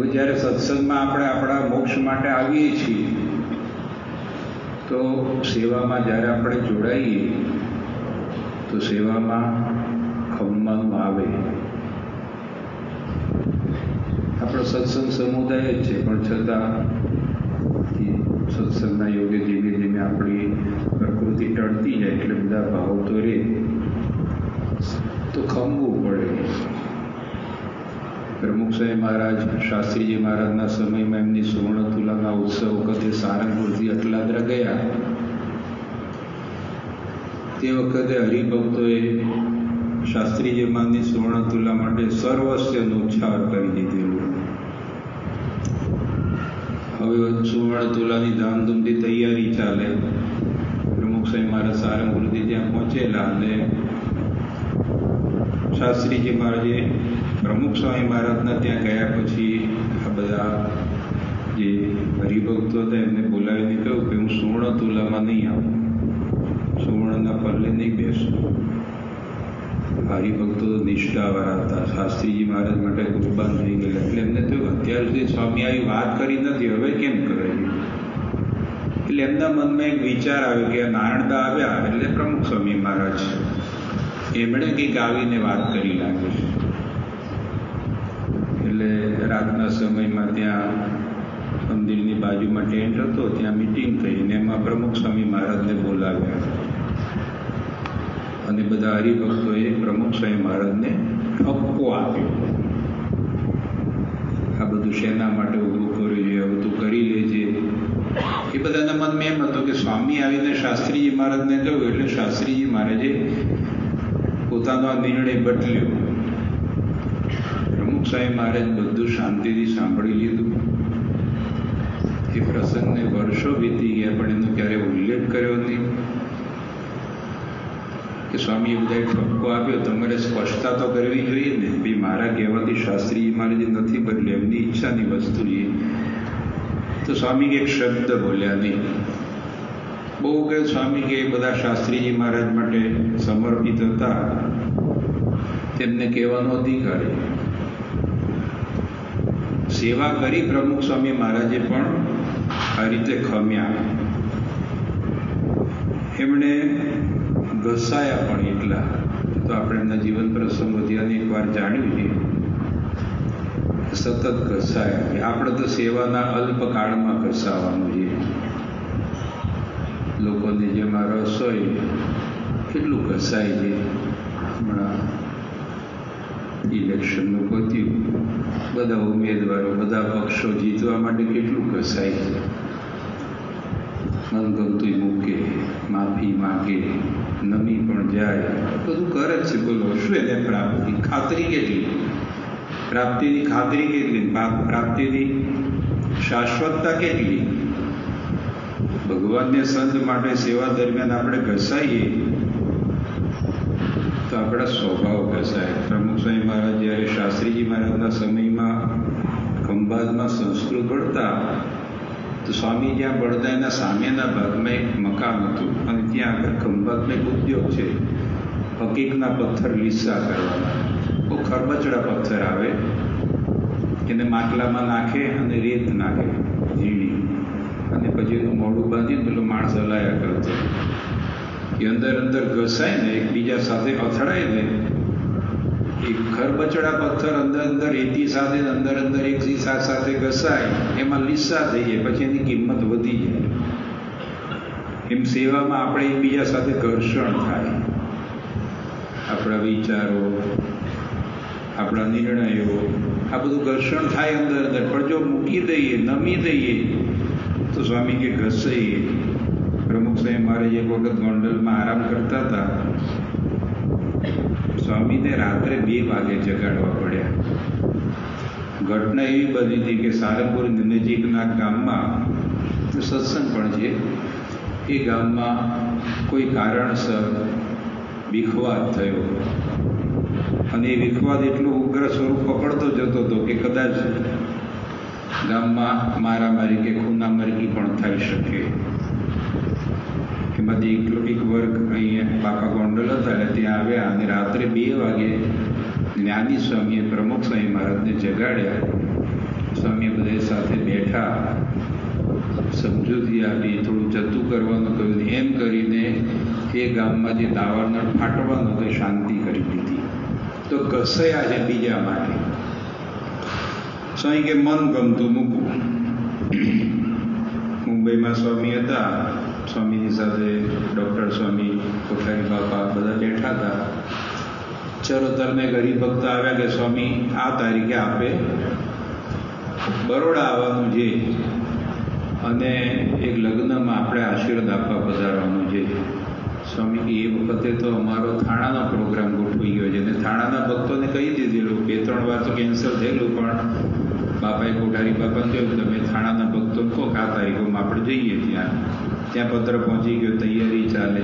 હવે જ્યારે સત્સંગમાં આપણે આપણા મોક્ષ માટે આવીએ છીએ તો સેવામાં જ્યારે આપણે જોડાઈએ તો સેવામાં ખમવાનું આવે. આપણો સત્સંગ સમુદાય જ છે, પણ છતાં સત્સંગના યોગે ધીમે ધીમે આપણી પ્રકૃતિ ટળતી જાય એટલે બધા ભાવ તો રહે, તો ખમવું પડે. પ્રમુખ સાહેબ મહારાજ, શાસ્ત્રીજી મહારાજના સમયમાં એમની સુવર્ણ તુલાના ઉત્સવ વખતે સારંગપુરથી અટલાદરા ગયા. તે વખતે હરિભક્તોએ શાસ્ત્રીજી મહારાજની સુવર્ણ તુલા માટે સર્વસ્વનો ઉચ્ચાર કરી દીધેલું. હવે સુવર્ણ તુલાની ધામધૂમથી તૈયારી ચાલે. પ્રમુખ સાહેબ મહારાજ સારંગપુરથી ત્યાં પહોંચેલા અને શાસ્ત્રીજી મહારાજે પ્રમુખ સ્વામી મહારાજના ત્યાં ગયા પછી આ બધા જે હરિભક્તો હતા એમને બોલાવીને કહ્યું કે હું સુવર્ણ તુલામાં નહીં આવું, સુવર્ણના પલ્લે નહીં બેસું. હરિભક્તો નિષ્ઠાવાળા હતા, શાસ્ત્રીજી મહારાજ માટે કુરબાન થઈ ગયેલા. એટલે એમને થયું અત્યાર સુધી સ્વામી આવી વાત કરી નથી, હવે કેમ કરાવી? એટલે એમના મનમાં એક વિચાર આવ્યો કે આ નારણદા આવ્યા એટલે પ્રમુખ સ્વામી મહારાજ એમણે કંઈક આવીને વાત કરી લાગે છે. એટલે રાતના સમયમાં ત્યાં મંદિરની બાજુમાં ટેન્ટ હતો, ત્યાં મિટિંગ થઈ ને એમાં પ્રમુખ સ્વામી મહારાજને બોલાવ્યા અને બધા હરિભક્તોએ પ્રમુખ સ્વામી મહારાજને ઠપકો આપ્યો. આ બધું શેના માટે ઊભું કર્યું છે, હવે તું કરી લેજે. એ બધાના મનમાં એમ હતું કે સ્વામી આવીને શાસ્ત્રીજી મહારાજને કહ્યું એટલે શાસ્ત્રીજી મહારાજે પોતાનો આ નિર્ણય બદલ્યો. પ્રમુખ સ્વામી મહારાજ બધું શાંતિથી સાંભળી લીધું. એ પ્રસંગને વર્ષો વીતી ગયા પણ એનો ક્યારેય ઉલ્લેખ કર્યો નહીં કે સ્વામીએ બધાએ ઠપકો આપ્યો. તમારે સ્પષ્ટતા તો કરવી જોઈએ ને, ભાઈ મારા કહેવાથી શાસ્ત્રીજી મહારાજે નથી બદલ્યું, એમની ઈચ્છાની વસ્તુ છે. તો સ્વામી એક શબ્દ બોલ્યા નહીં. બહુ કે સ્વામી કે બધા શાસ્ત્રીજી મહારાજ માટે સમર્પિત હતા, તેમને કહેવાનો અધિકાર. સેવા કરી પ્રમુખ સ્વામી મહારાજે પણ આ રીતે ખમ્યા. એમણે ઘસાયા પણ એટલા. તો આપણે એમના જીવન પ્રસંગોથી એકવાર જાણ્યું છે, સતત ઘસાયા. આપણે તો સેવાના અલ્પકાળમાં ઘસાવાનું છે. લોકોને જેમાં રસ હોય કેટલું ઘસાય છે. હમણાં ઇલેક્શનનું પત્યું, બધા ઉમેદવારો, બધા પક્ષો જીતવા માટે કેટલું ઘસાય છે. મનગમતું મૂકે, માફી માગે, નમી પણ જાય, બધું કરે છે. બોલો શું એને પ્રાપ્તિ? ખાતરી કેટલી? પ્રાપ્તિની ખાતરી કેટલી? પ્રાપ્તિની શાશ્વતતા કેટલી? ભગવાનને સંત માટે સેવા દરમિયાન આપણે ઘસાઈએ તો આપણા સ્વભાવ ઘસાય. પ્રમુખ સ્વામી મહારાજ જ્યારે શાસ્ત્રીજી મહારાજના સમયમાં ખંભાતમાં સંસ્કૃત ભણતા તો સ્વામી જ્યાં ભણતા એના સામેના ભાગમાં એક મકાન હતું અને ત્યાં આગળ ખંભાતમાં એક ઉદ્યોગ છે, હકીકના પથ્થર લીસા કરવાના. બહુ ખરબચડા પથ્થર આવે, એને માટલામાં નાખે અને રેત નાખે ઝીણી, અને પછી એનું મોઢું બાંધીને પેલો માણસ હલાયા કરતો. એ અંદર અંદર ઘસાય ને, એકબીજા સાથે અથડાય ને, એક ખરબચડા પથ્થર અંદર અંદર રેતી સાથે અંદર અંદર એક શીશા સાથે ઘસાય, એમાં લીસા થઈ જાય, પછી એની કિંમત વધી જાય. એમ સેવામાં આપણે એકબીજા સાથે ઘર્ષણ થાય. આપણા વિચારો, આપણા નિર્ણયો, આ બધું ઘર્ષણ થાય અંદર અંદર. પણ જો મૂકી દઈએ, નમી દઈએ તો સ્વામી કે ઘસાઈએ. પ્રમુખ સાહેબ મહારાજ એક વખત ગોંડલમાં આરામ કરતા હતા. સ્વામીને રાત્રે 2 વાગે જગાડવા પડ્યા. ઘટના એવી બની હતી કે સારંગપુર નજીકના ગામમાં સત્સંગ પણ છે. એ ગામમાં કોઈ કારણસર વિખવાદ થયો અને એ વિખવાદ એટલું ઉગ્ર સ્વરૂપ પકડતો જતો હતો કે કદાચ ગામમાં મારામારી કે ખૂનામરકી પણ થઈ શકે. એમાંથી એક વર્ગ અહીંયા બાપા ગોંડલ હતા એટલે ત્યાં આવ્યા અને રાત્રે 2 વાગે જ્ઞાની સ્વામીએ પ્રમુખ સ્વામી મહારાજને જગાડ્યા. સ્વામી બેઠા, સમજૂતી આપી, થોડું જતું કરવાનું કહ્યું. એમ કરીને એ ગામમાં જે દાવાનળ ફાટવાનો તો શાંતિ કરી દીધી. તો ઘસયા છે બીજા માટે. સ્વામી કે મન ગમતું મૂકવું. મુંબઈમાં સ્વામી હતા, સ્વામીની સાથે ડૉક્ટર સ્વામી, કોઠારી બાપા બધા બેઠા હતા. ચરોતરને હરિભક્ત આવ્યા કે સ્વામી આ તારીખે આપે બરોડા આવવાનું છે અને એક લગ્નમાં આપણે આશીર્વાદ આપવા પધારવાનું છે. સ્વામી કે એ વખતે તો અમારો થાણાનો પ્રોગ્રામ ગોઠવાઈ ગયો છે અને થાણાના ભક્તોને કહી દીધેલું, 2-3 વાર તો કેન્સલ થયેલું, પણ બાપાએ કોઠારી બાપાને કહ્યું તમે થાણાના ભક્તોને કહો કે આ તારીખોમાં આપણે જઈએ. ત્યાં પત્ર પહોંચી ગયો, તૈયારી ચાલે.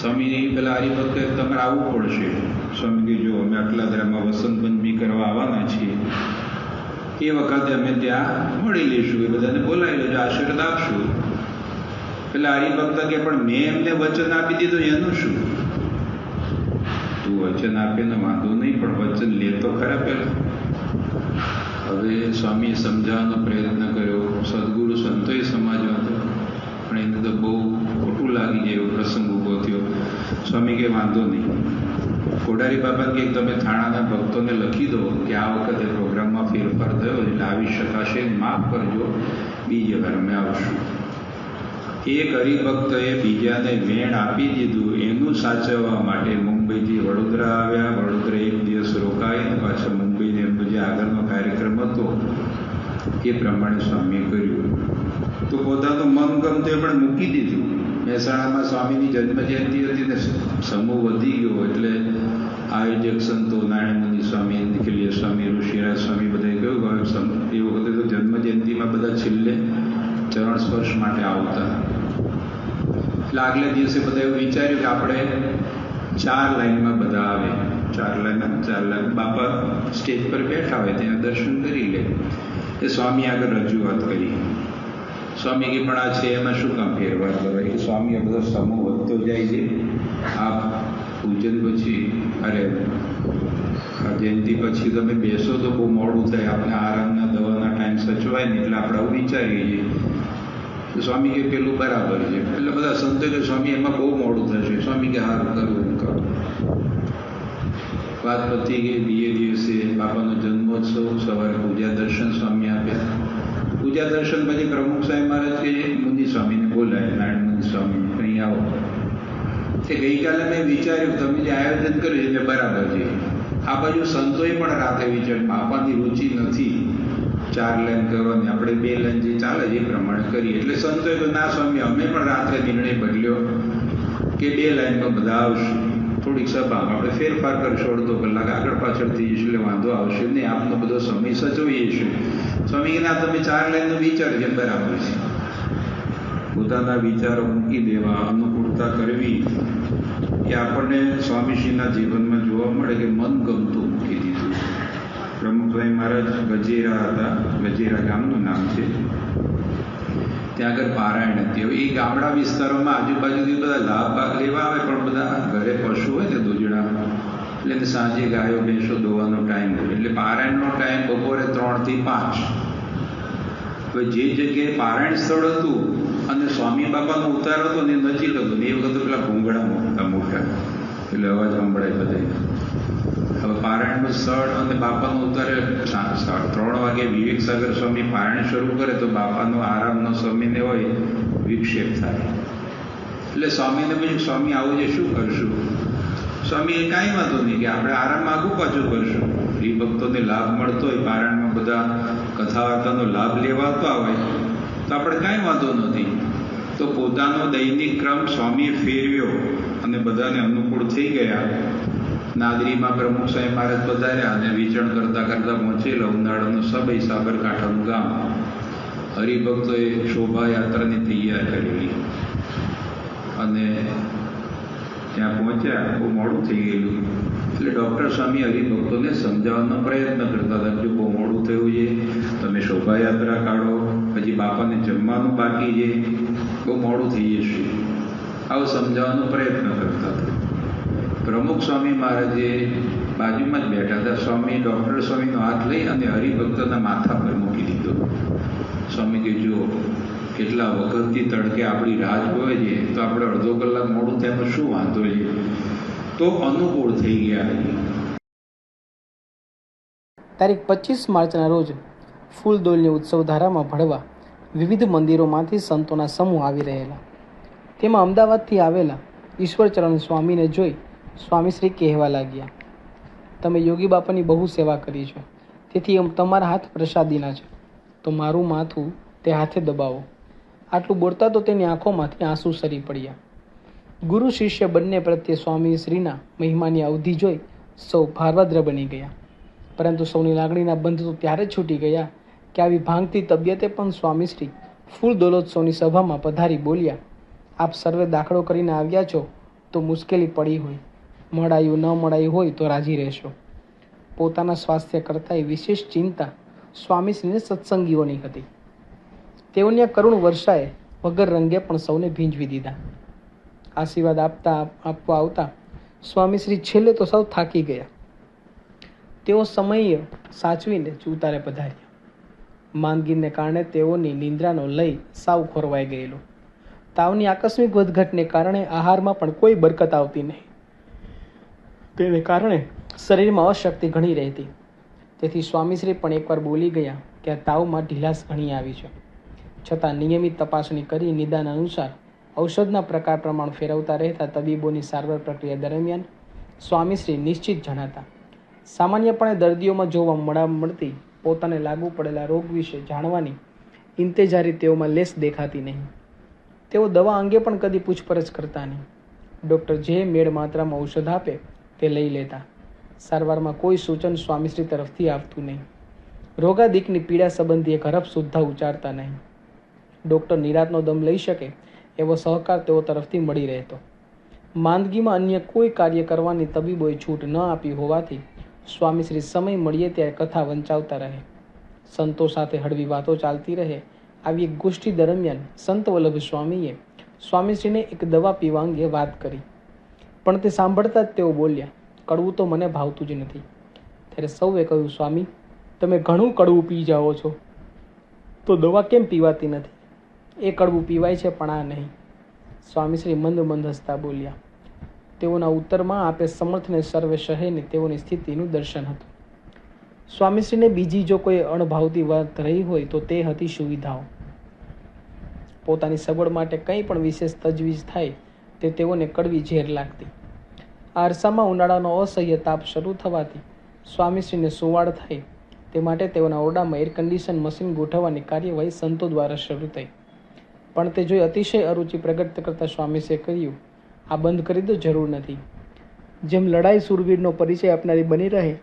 સ્વામીને પેલા હરિભક્ત તમારે આવવું પડશે. સ્વામી કે જો અમે અટલાદરામાં વસંત પંચમી કરવા આવવાના છીએ, એ વખતે અમે ત્યાં મળી લઈશું, એ બધાને બોલાવી લેજો, આશીર્વાદ આપશું. પેલા હરિભક્ત કે પણ મેં એમને વચન આપી દીધું, એનું શું? તું વચન આપીને વાંધો નહીં, પણ વચન લે તો ખરા પેલા. હવે સ્વામીએ સમજાવવાનો પ્રયત્ન કર્યો, સદગુરુ સંતોએ સમજવા હતો, પણ એને તો બહુ ખોટું લાગી જાય એવો પ્રસંગ ઊભો થયો. સ્વામી કે વાંધો નહીં. કોઠારી બાપા કે તમે થાણાના ભક્તોને લખી દો કે આ વખતે પ્રોગ્રામમાં ફેરફાર થયો એટલે આવી શકાશે, માફ કરજો, બીજી વાર અમે આવશું. એક હરિભક્તએ બીજાને વેણ આપી દીધું. એનું સાચવવા માટે મુંબઈથી વડોદરા આવ્યા. વડોદરા એક દિવસ રોકાઈને પાછા મુંબઈને એમનો જે આગળનો કાર્યક્રમ હતો એ પ્રમાણે સ્વામીએ કર્યું. તો પોતાનું મન ગમતું એ પણ મૂકી દીધું. મહેસાણામાં સ્વામીની જન્મજયંતિ હતી ને સમૂહ વધી ગયો એટલે આયોજક સંતો નારાયણમુનિ સ્વામી, નિખિલ્ય સ્વામી, ઋષિરાજ સ્વામી બધાએ કહ્યું એ વખતે તો જન્મજયંતિમાં બધા છેલ્લે ચરણ સ્પર્શ માટે આવતા. એટલે આગલે દિવસે બધા એવું વિચાર્યું કે આપણે 4 લાઈનમાં બધા આવે. 4 લાઈન બાપા સ્ટેજ પર બેઠા હોય ત્યાં દર્શન કરી લે. એ સ્વામી આગળ રજૂઆત કરી. સ્વામી કે પણ આ છે એમાં શું કામ ફેરફાર કરવા? કે સ્વામી આ બધો સમૂહ વધતો જાય છે, આ પૂજન પછી અરે જયંતિ પછી તમે બેસો તો બહુ મોડું થાય, આપણે આરામના દવાના ટાઈમ સચવાય ને એટલે આપણે આવું વિચારીએ છીએ. તો સ્વામી કે પેલું બરાબર છે. એટલે બધા સંતો કે સ્વામી એમાં બહુ મોડું થશે. સ્વામી કે હારું કરવું એમ કરો. વાત પતી ગઈ. બીજે દિવસે બાપાનો જન્મોત્સવ, સવારે પૂજા દર્શન સ્વામી આપ્યા. પૂજા દર્શન પછી પ્રમુખ સાહેબ મહારાજ કે મુનિ સ્વામીને બોલાય, નારાયણ મુનિ સ્વામી અહીં આવો. કે ગઈકાલે મેં વિચાર્યું તમે જે આયોજન કર્યું એટલે બરાબર છે. આ બાજુ સંતોએ પણ રાતે વિચાર્યું બાપાની રુચિ નથી 4 લાઈન કરવાની, આપણે 2 લાઈન જે ચાલે છે એ પ્રમાણે કરીએ. એટલે સંતોએ તો ના સ્વામી અમે પણ રાત્રે નિર્ણય બદલ્યો કે 2 લાઈનમાં બધા આવશું. થોડીક સભામાં આપણે ફેરફાર કરશો, અડધો કલાક આગળ પાછળ થઈ જશે એટલે વાંધો આવશે નહીં, આપનો બધો સમય સચવીએ છીએ. સ્વામી ના તમે 4 લાઈનનો વિચાર છે બરાબર છે. પોતાના વિચારો મૂકી દેવા, અનુકૂળતા કરવી એ આપણને સ્વામીશ્રીના જીવનમાં જોવા મળે કે મન ગમતું મૂકી દીધું. પ્રમુખભાઈ મહારાજ ગજેરા હતા, ગજેરા ગામનું નામ છે. ત્યાં આગળ પારાયણ હતી. હવે એ ગામડા વિસ્તારોમાં આજુબાજુથી બધા લાભ લેવા આવે, પણ બધા ઘરે પશુ હોય ને દૂધણા, એટલે એને સાંજે ગાયો ભેંસો દોવાનો ટાઈમ હોય. એટલે પારાયણનો ટાઈમ બપોરે 3 થી 5. હવે જે જગ્યાએ પારાયણ સ્થળ હતું અને સ્વામી બાપાનો ઉતાર હતો ને નજીક હતો ને એ વખતે પેલા ભૂંગળા મોટા મોટા એટલે અવાજ સંભળાય બધે. હવે પારાયણનું સ્થળ અને બાપાનો ઉતારે 3 વાગે વિવેક સાગર સ્વામી પારાયણ શરૂ કરે તો બાપાનો આરામનો સમયને હોય વિક્ષેપ થાય. એટલે સ્વામીને પૂછ્યું સ્વામી આવું છે શું કરશું? સ્વામી એ કાંઈ વાંધો નહીં કે આપણે આરામ આગું પાછું કરશું. એ ભક્તોને લાભ મળતો હોય, પારાયણમાં બધા કથા વાર્તાનો લાભ લેવાતા હોય તો આપણે કાંઈ વાંધો નથી. તો પોતાનો દૈનિક ક્રમ સ્વામીએ ફેરવ્યો અને બધાને અનુકૂળ થઈ ગયા. નાદરીમાં પ્રમુખ સાહેબ મહારાજ પધાર્યા અને વિચરણ કરતાં કરતાં પહોંચેલા ઉનાળાનું સબઈ સાબરકાંઠાનું ગામ. હરિભક્તોએ શોભાયાત્રાની તૈયાર કરેલી અને ત્યાં પહોંચ્યા. બહુ મોડું થઈ ગયેલું એટલે ડૉક્ટર સ્વામી હરિભક્તોને સમજાવવાનો પ્રયત્ન કરતા હતા કે બહુ મોડું થયું છે, તમે શોભાયાત્રા કાઢો, પછી બાપાને જમવાનું બાકી છે, બહુ મોડું થઈ જશે, આવું સમજાવવાનો પ્રયત્ન કરતા હતા. પ્રમુખ સ્વામી મહારાજે બાજુમાં જ બેઠા હતા. સ્વામી ડૉક્ટર સ્વામીનો હાથ લઈ અને હરિભક્તના માથા પર મૂકી દીધો. સ્વામી કે જુઓ કેટલા વખતથી તડકે આપણી રાહ જોવે છે, તો આપણે અડધો કલાક મોડું થાય એમાં શું વાંધો છે? તો અનુકૂળ થઈ ગયા. તારીખ 25 માર્ચના રોજ ફૂલદોલની ઉત્સવધારામાં ભળવા વિવિધ મંદિરોમાંથી સંતોના સમૂહ આવી રહેલા. તેમાં અમદાવાદથી આવેલા ઈશ્વરચરણ સ્વામીને જોઈ સ્વામીશ્રી કહેવા લાગ્યા, તમે યોગી બાપાની બહુ સેવા કરી છે, તેથી તમારા હાથ પ્રસાદીના છે, તો મારું માથું તે હાથે દબાવો. આટલું બોલતા તો તેની આંખોમાંથી આંસુ સરી પડ્યા. ગુરુ શિષ્ય બંને પ્રત્યે સ્વામીશ્રીના મહિમાની અવધિ જોઈ સૌ ભાવદ્ર બની ગયા. પરંતુ સૌની લાગણીના બંધ તો ત્યારે જ છૂટી ગયા કે આવી ભાંગતી તબિયતે પણ સ્વામીશ્રી ફૂલ દોલોત્સવની સભામાં પધારી બોલ્યા, આપ સર્વે દાખલો કરીને આવ્યા છો તો મુશ્કેલી પડી હોય, મળાયું ન મળાયું હોય તો રાજી રહેશો. પોતાના સ્વાસ્થ્ય કરતાં વિશેષ ચિંતા સ્વામીશ્રીને સત્સંગીઓની હતી. તેઓની આ કરુણ વર્ષાએ વગર રંગે પણ સૌને ભીંજવી દીધા. આશીર્વાદ આપવા આવતા સ્વામીશ્રી છેલ્લે તો સૌ થાકી ગયા. તેઓ સમય સાચવીને જ ઉતારે પધાર્યા. માંદગીને કારણે તેઓની નિંદ્રાનો લય સાવ ખોરવાઈ ગયેલો. તાવની આકસ્મિક વધઘટને કારણે આહારમાં પણ કોઈ બરકત આવતી નહીં. તેને કારણે શરીરમાં અશક્તિ ઘણી રહેતી. તેથી સ્વામીશ્રી પણ એકવાર બોલી ગયા કે આ તાવમાં ઢીલાસ ઘણી આવી છે. છતાં નિયમિત તપાસણી કરી નિદાન અનુસાર ઔષધના પ્રકાર પ્રમાણ ફેરવતા રહેતા તબીબોની સારવાર પ્રક્રિયા દરમિયાન સ્વામીશ્રી નિશ્ચિત જણાતા. સામાન્યપણે દર્દીઓમાં જોવા મળતી પોતાને લાગુ પડેલા રોગ વિશે જાણવાની ઇંતેજારી તેઓમાં લેસ દેખાતી નહીં. તેઓ દવા અંગે પણ કદી પૂછપરછ કરતા નહીં. ડૉક્ટર જે મેળ માત્રામાં ઔષધ આપે તે લઈ લેતા. સારવારમાં કોઈ સૂચન સ્વામીશ્રી તરફથી આવતું નહીં. રોગાદિકની પીડા સંબંધી એક હરફ સુદ્ધા ઉચ્ચારતા નહીં. ડૉક્ટર નિરાતનો દમ લઈ શકે એવો સહકાર તેઓ તરફથી મળી રહેતો. માંદગીમાં અન્ય કોઈ કાર્ય કરવાની તબીબોએ છૂટ ન આપી હોવાથી સ્વામીશ્રી સમય મળીએ ત્યારે કથા વંચાવતા રહે, સંતો સાથે હળવી વાતો ચાલતી રહે. આવી એક ગોષ્ઠી દરમિયાન સંત વલ્લભ સ્વામીએ સ્વામીશ્રીને એક દવા પીવા અંગે વાત કરી, પણ તે સાંભળતા જ તેઓ બોલ્યા, કડવું તો મને ભાવતું જ નથી. ત્યારે સૌએ કહ્યું, સ્વામી તમે ઘણું કડવું પી જાઓ છો, તો દવા કેમ પીવાતી નથી? એ કડવું પીવાય છે પણ આ નહીં. સ્વામીશ્રી મંદ મંદ હસતા બોલ્યા. તેઓના ઉત્તરમાં આપે સમર્થને સર્વે શહેને તેઓની સ્થિતિનું દર્શન હતું. સ્વામીશ્રીને બીજી જો કોઈ અણભાવતી વાત રહી હોય તો તે હતી સુવિધાઓ. પોતાની સગવડ માટે કંઈ પણ વિશેષ તજવીજ થાય તે તેઓને કડવી ઝેર લાગતી. આ અરસામાં ઉનાળાનો અસહ્ય તાપ શરૂ થવાથી સ્વામીશ્રીને સુવાડ થાય તે માટે તેઓના ઓરડામાં એર કન્ડિશન મશીન ગોઠવવાની કાર્યવાહી સંતો દ્વારા શરૂ થઈ. પણ તે જોઈ અતિશય અરુચિ પ્રગટ કરતા સ્વામીશ્રીએ કહ્યું, આ બંધ કરી દો, જરૂર નથી. જેમ લડાઈ સુરવીરનો પરિચય આપનારી બની રહે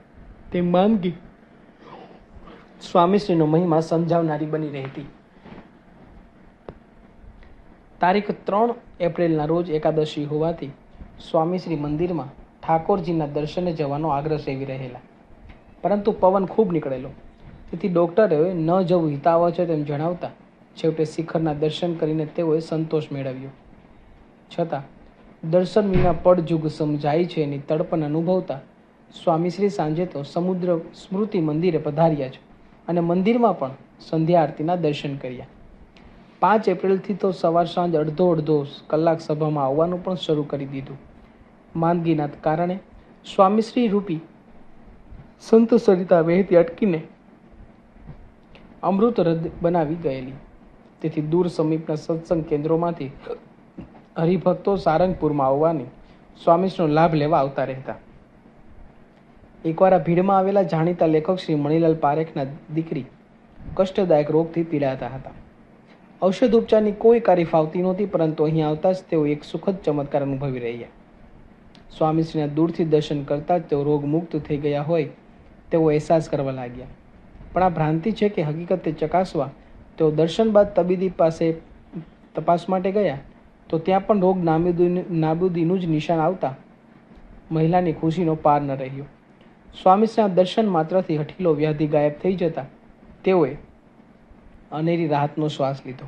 તેમ માંદગી સ્વામીશ્રીનો મહિમા સમજાવનારી બની રહેતી. તારીખ 3 એપ્રિલના રોજ એકાદશી હોવાથી સ્વામીશ્રી મંદિરમાં ઠાકોરજીના દર્શને જવાનો આગ્રહ સેવી રહેલા. પરંતુ પવન ખૂબ નીકળેલો, તેથી ડૉક્ટરે ન જવું હિતાવહ છે તેમ જણાવતા છેવટે શિખરના દર્શન કરીને તેઓએ સંતોષ મેળવ્યો. છતાં દર્શન વિના પડજુગ સમજાય છે એની તડપણ અનુભવતા સ્વામીશ્રી સાંજે તો સમુદ્ર સ્મૃતિ મંદિરે પધાર્યા છે અને મંદિરમાં પણ સંધ્યા આરતીના દર્શન કર્યા. 5 એપ્રિલથી તો સવાર સાંજ અડધો કલાક સભામાં આવવાનું પણ શરૂ કરી દીધું. માંદગીના કારણે સ્વામીશ્રી રૂપી સંત સરિતા વહેતી અટકીને અમૃત રદ બનાવી ગયેલી. તેથી દૂર સમીપના સત્સંગ કેન્દ્રોમાંથી હરિભક્તો સારંગપુરમાં આવવાની સ્વામીશ્રીનો લાભ લેવા આવતા રહેતા. એકવાર આ ભીડમાં આવેલા જાણીતા લેખક શ્રી મણિલાલ પારેખના દીકરી કષ્ટદાયક રોગથી પીડાતા હતા. ઔષધ ઉપચારની કોઈ કાર્ય ફાવતી નહોતી, પરંતુ અહીં આવતા જ તેઓ એક સુખદ ચમત્કાર અનુભવી રહ્યા. સ્વામીશ્રીના દૂરથી દર્શન કરતા જ તેઓ રોગમુક્ત થઈ ગયા હોય તેવો અહેસાસ કરવા લાગ્યા. પણ આ ભ્રાંતિ છે કે હકીકત તે ચકાસવા તેઓ દર્શન બાદ તબીબી પાસે તપાસ માટે ગયા તો ત્યાં પણ રોગ નાબૂદીનું જ નિશાન આવતા મહિલાની ખુશીનો પાર ન રહ્યો. સ્વામીશ્રીના દર્શન માત્રથી હઠીલો વ્યાધિ ગાયબ થઈ જતા તેઓએ અનેરી રાહતનો શ્વાસ લીધો.